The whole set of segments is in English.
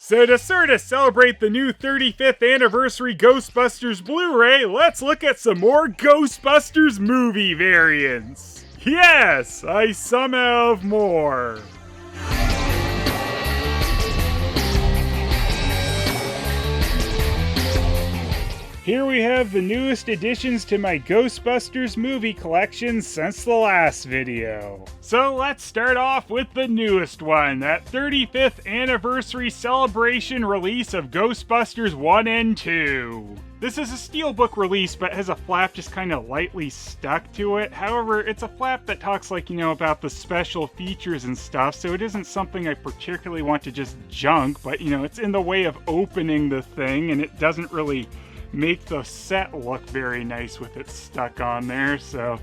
So to sort of celebrate the new 35th anniversary Ghostbusters Blu-ray, let's look at some more Ghostbusters movie variants. Yes, I somehow have more. Here we have the newest additions to my Ghostbusters movie collection since the last video. So let's start off with the newest one, that 35th anniversary celebration release of Ghostbusters 1 and 2. This is a steelbook release, but has a flap just kind of lightly stuck to it. However, it's a flap that talks about the special features and stuff, so it isn't something I particularly want to just junk, but it's in the way of opening the thing, and it doesn't really make the set look very nice with it stuck on there, so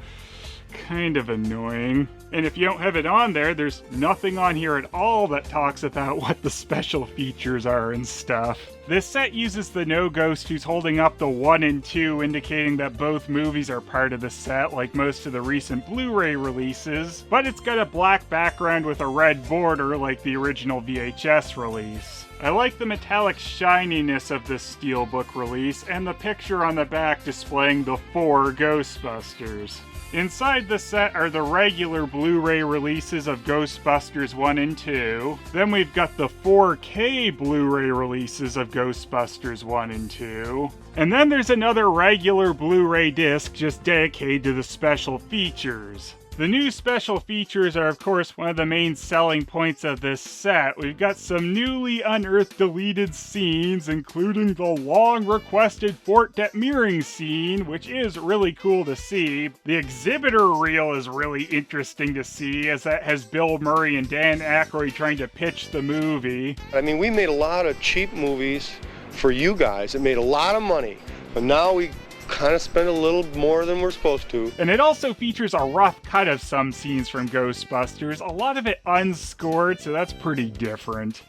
kind of annoying. And if you don't have it on there, there's nothing on here at all that talks about what the special features are and stuff. This set uses the No Ghost who's holding up the 1 and 2, indicating that both movies are part of the set, like most of the recent Blu-ray releases, but it's got a black background with a red border like the original VHS release. I like the metallic shininess of this steelbook release, and the picture on the back displaying the 4 Ghostbusters. Inside the set are the regular Blu-ray releases of Ghostbusters 1 and 2. Then we've got the 4K Blu-ray releases of Ghostbusters 1 and 2. And then there's another regular Blu-ray disc just dedicated to the special features. The new special features are, of course, one of the main selling points of this set. We've got some newly unearthed deleted scenes, including the long-requested Fort Detmering scene, which is really cool to see. The exhibitor reel is really interesting to see, as that has Bill Murray and Dan Aykroyd trying to pitch the movie. I mean, we made a lot of cheap movies for you guys. It made a lot of money, but now we kind of spend a little more than we're supposed to. And it also features a rough cut of some scenes from Ghostbusters, a lot of it unscored, so that's pretty different.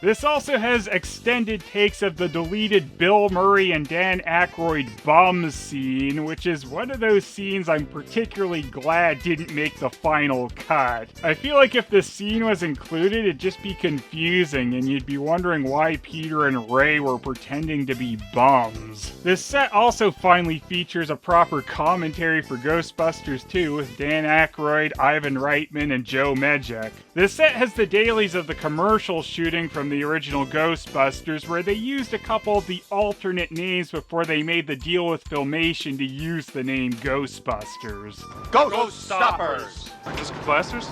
This also has extended takes of the deleted Bill Murray and Dan Aykroyd bum scene, which is one of those scenes I'm particularly glad didn't make the final cut. I feel like if this scene was included, it'd just be confusing, and you'd be wondering why Peter and Ray were pretending to be bums. This set also finally features a proper commentary for Ghostbusters 2 with Dan Aykroyd, Ivan Reitman, and Joe Medjuck. This set has the dailies of the commercial shooting from the original Ghostbusters, where they used a couple of the alternate names before they made the deal with Filmation to use the name Ghostbusters. Ghost Stoppers! Just blasters?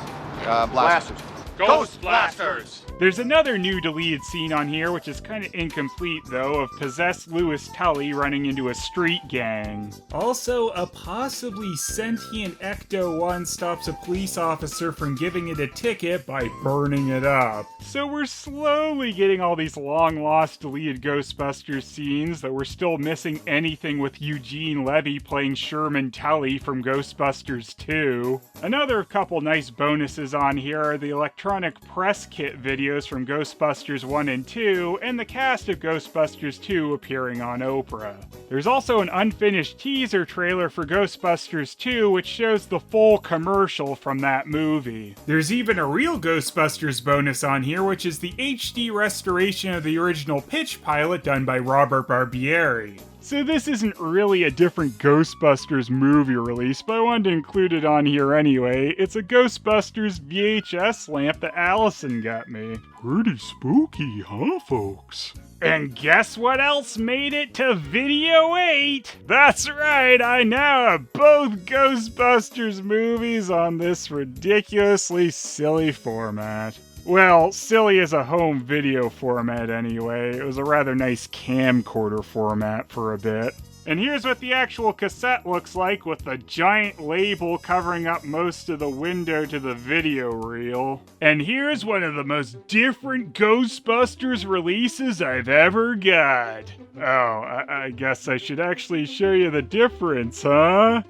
Blasters. Ghost Blasters! There's another new deleted scene on here, which is kind of incomplete though, of possessed Louis Tully running into a street gang. Also, a possibly sentient Ecto-1 stops a police officer from giving it a ticket by burning it up. So we're slowly getting all these long-lost deleted Ghostbusters scenes, though we're still missing anything with Eugene Levy playing Sherman Tully from Ghostbusters 2. Another couple nice bonuses on here are the electronic press kit videos from Ghostbusters 1 and 2, and the cast of Ghostbusters 2 appearing on Oprah. There's also an unfinished teaser trailer for Ghostbusters 2, which shows the full commercial from that movie. There's even a real Ghostbusters bonus on here, which is the HD restoration of the original pitch pilot done by Robert Barbieri. So this isn't really a different Ghostbusters movie release, but I wanted to include it on here anyway. It's a Ghostbusters VHS lamp that Allison got me. Pretty spooky, huh, folks? And guess what else made it to Video 8? That's right, I now have both Ghostbusters movies on this ridiculously silly format. Well, silly as a home video format anyway. It was a rather nice camcorder format for a bit. And here's what the actual cassette looks like, with the giant label covering up most of the window to the video reel. And here's one of the most different Ghostbusters releases I've ever got. Oh, I guess I should actually show you the difference, huh?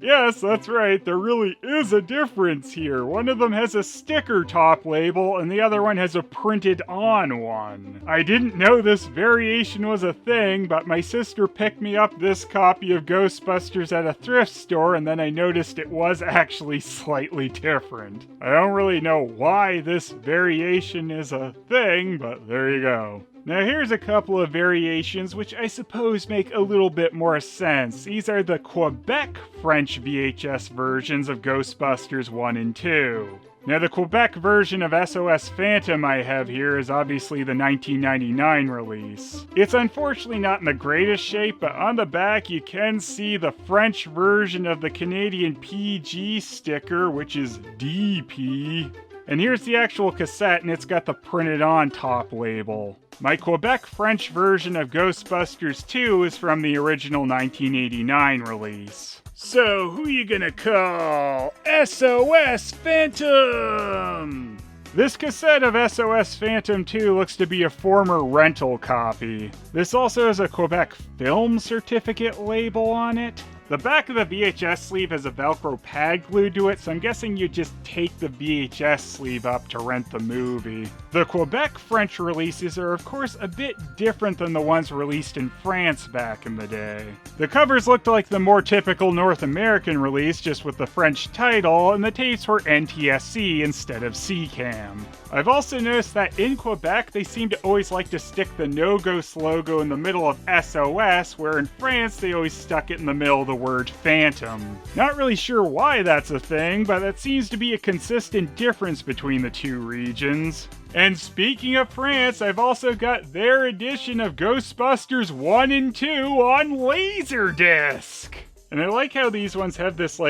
Yes, that's right, there really is a difference here. One of them has a sticker top label and the other one has a printed on one. I didn't know this variation was a thing, but my sister picked me up this copy of Ghostbusters at a thrift store and then I noticed it was actually slightly different. I don't really know why this variation is a thing, but there you go. Now here's a couple of variations which I suppose make a little bit more sense. These are the Quebec French VHS versions of Ghostbusters 1 and 2. Now the Quebec version of SOS Phantom I have here is obviously the 1999 release. It's unfortunately not in the greatest shape, but on the back you can see the French version of the Canadian PG sticker, which is DP. And here's the actual cassette, and it's got the printed on top label. My Quebec French version of Ghostbusters 2 is from the original 1989 release. So, who you gonna call SOS Phantom? This cassette of SOS Phantom 2 looks to be a former rental copy. This also has a Quebec film certificate label on it. The back of the VHS sleeve has a Velcro pad glued to it, so I'm guessing you just take the VHS sleeve up to rent the movie. The Quebec French releases are of course a bit different than the ones released in France back in the day. The covers looked like the more typical North American release, just with the French title, and the tapes were NTSC instead of CCAM. I've also noticed that in Quebec they seem to always like to stick the No Ghost logo in the middle of SOS, where in France they always stuck it in the middle of the word Phantom. Not really sure why that's a thing, but that seems to be a consistent difference between the two regions. And speaking of France, I've also got their edition of Ghostbusters 1 and 2 on Laserdisc! And I like how these ones have this,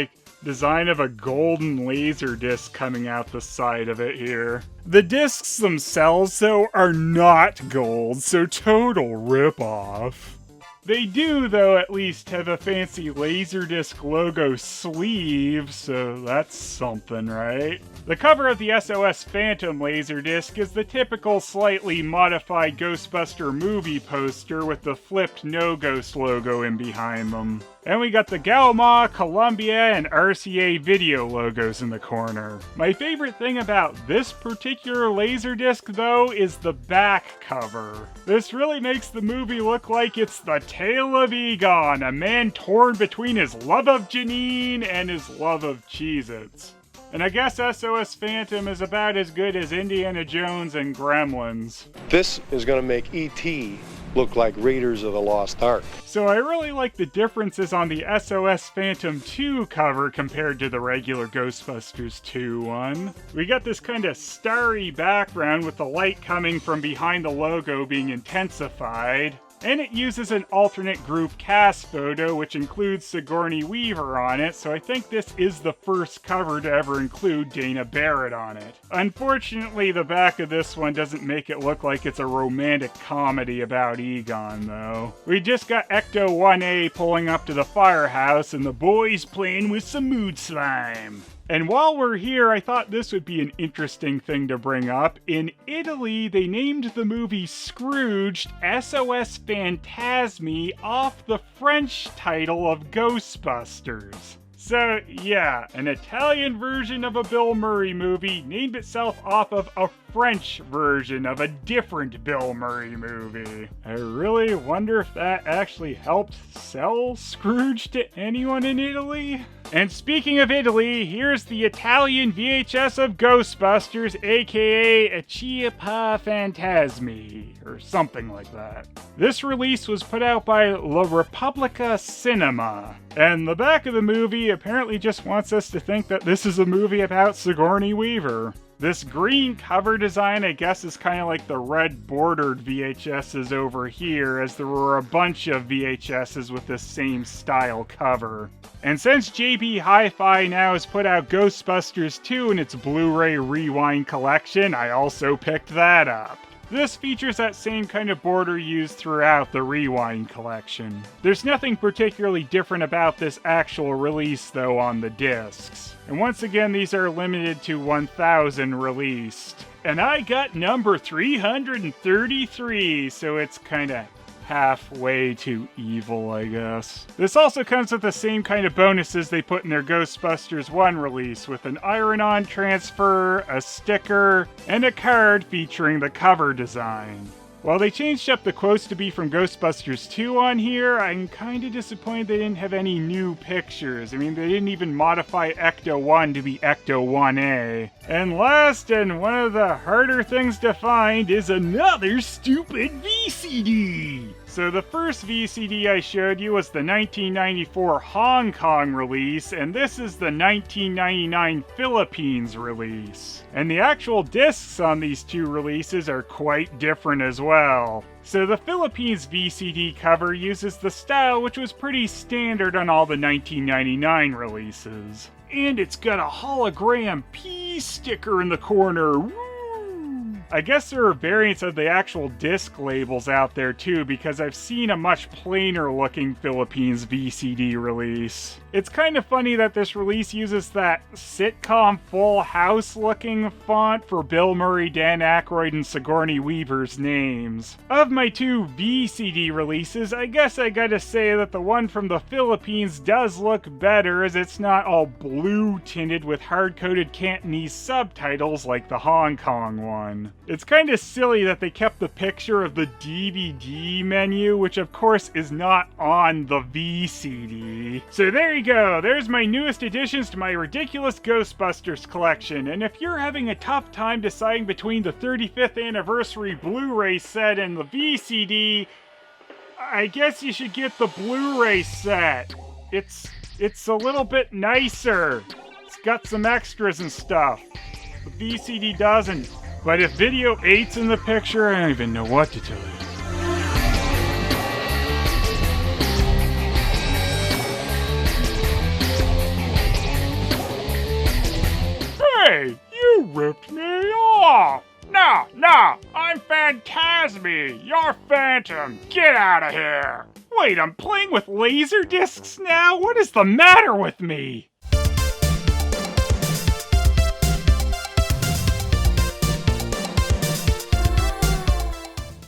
design of a golden laser disc coming out the side of it here. The discs themselves, though, are not gold, so total ripoff. They do, though, at least have a fancy Laserdisc logo sleeve, so that's something, right? The cover of the SOS Phantom Laserdisc is the typical slightly modified Ghostbuster movie poster with the flipped No Ghost logo in behind them. And we got the Gaumont, Columbia, and RCA video logos in the corner. My favorite thing about this particular Laserdisc, though, is the back cover. This really makes the movie look like it's the tale of Egon, a man torn between his love of Janine and his love of Cheez-Its. And I guess SOS Phantom is about as good as Indiana Jones and Gremlins. This is going to make E.T. look like Raiders of the Lost Ark. So I really like the differences on the SOS Phantom 2 cover compared to the regular Ghostbusters 2 one. We got this kind of starry background with the light coming from behind the logo being intensified. And it uses an alternate group cast photo, which includes Sigourney Weaver on it, so I think this is the first cover to ever include Dana Barrett on it. Unfortunately, the back of this one doesn't make it look like it's a romantic comedy about Egon, though. We just got Ecto 1A pulling up to the firehouse, and the boys playing with some mood slime. And while we're here, I thought this would be an interesting thing to bring up. In Italy, they named the movie Scrooged SOS Phantasmi off the French title of Ghostbusters. So yeah, an Italian version of a Bill Murray movie named itself off of a French version of a different Bill Murray movie. I really wonder if that actually helped sell Scrooge to anyone in Italy? And speaking of Italy, here's the Italian VHS of Ghostbusters, aka Acciappa Phantasmi, or something like that. This release was put out by La Repubblica Cinema, and the back of the movie apparently just wants us to think that this is a movie about Sigourney Weaver. This green cover design, I guess, is kind of like the red bordered VHSs over here, as there were a bunch of VHSs with this same style cover. And since JB Hi-Fi now has put out Ghostbusters 2 in its Blu-ray Rewind collection, I also picked that up. This features that same kind of border used throughout the Rewind collection. There's nothing particularly different about this actual release, though, on the discs. And once again, these are limited to 1,000 released. And I got number 333, so it's kinda halfway to evil, I guess. This also comes with the same kind of bonuses they put in their Ghostbusters 1 release, with an iron-on transfer, a sticker, and a card featuring the cover design. While they changed up the quotes to be from Ghostbusters 2 on here, I'm kinda disappointed they didn't have any new pictures. I mean, they didn't even modify Ecto 1 to be Ecto 1A. And last, and one of the harder things to find, is another stupid VCD! So the first VCD I showed you was the 1994 Hong Kong release, and this is the 1999 Philippines release. And the actual discs on these two releases are quite different as well. So the Philippines VCD cover uses the style which was pretty standard on all the 1999 releases. And it's got a hologram peace sticker in the corner. Woo! I guess there are variants of the actual disc labels out there too, because I've seen a much plainer looking Philippines VCD release. It's kind of funny that this release uses that sitcom Full House looking font for Bill Murray, Dan Aykroyd, and Sigourney Weaver's names. Of my two VCD releases, I guess I gotta say that the one from the Philippines does look better, as it's not all blue tinted with hard-coded Cantonese subtitles like the Hong Kong one. It's kind of silly that they kept the picture of the DVD menu, which of course is not on the VCD. So there you go, there's my newest additions to my ridiculous Ghostbusters collection, and if you're having a tough time deciding between the 35th anniversary Blu-ray set and the VCD, I guess you should get the Blu-ray set. It's a little bit nicer. It's got some extras and stuff. The VCD doesn't. But if video 8's in the picture, I don't even know what to tell you. Hey, you ripped me off! No, I'm Phantasme, you're Phantom, get out of here! Wait, I'm playing with laser discs now? What is the matter with me?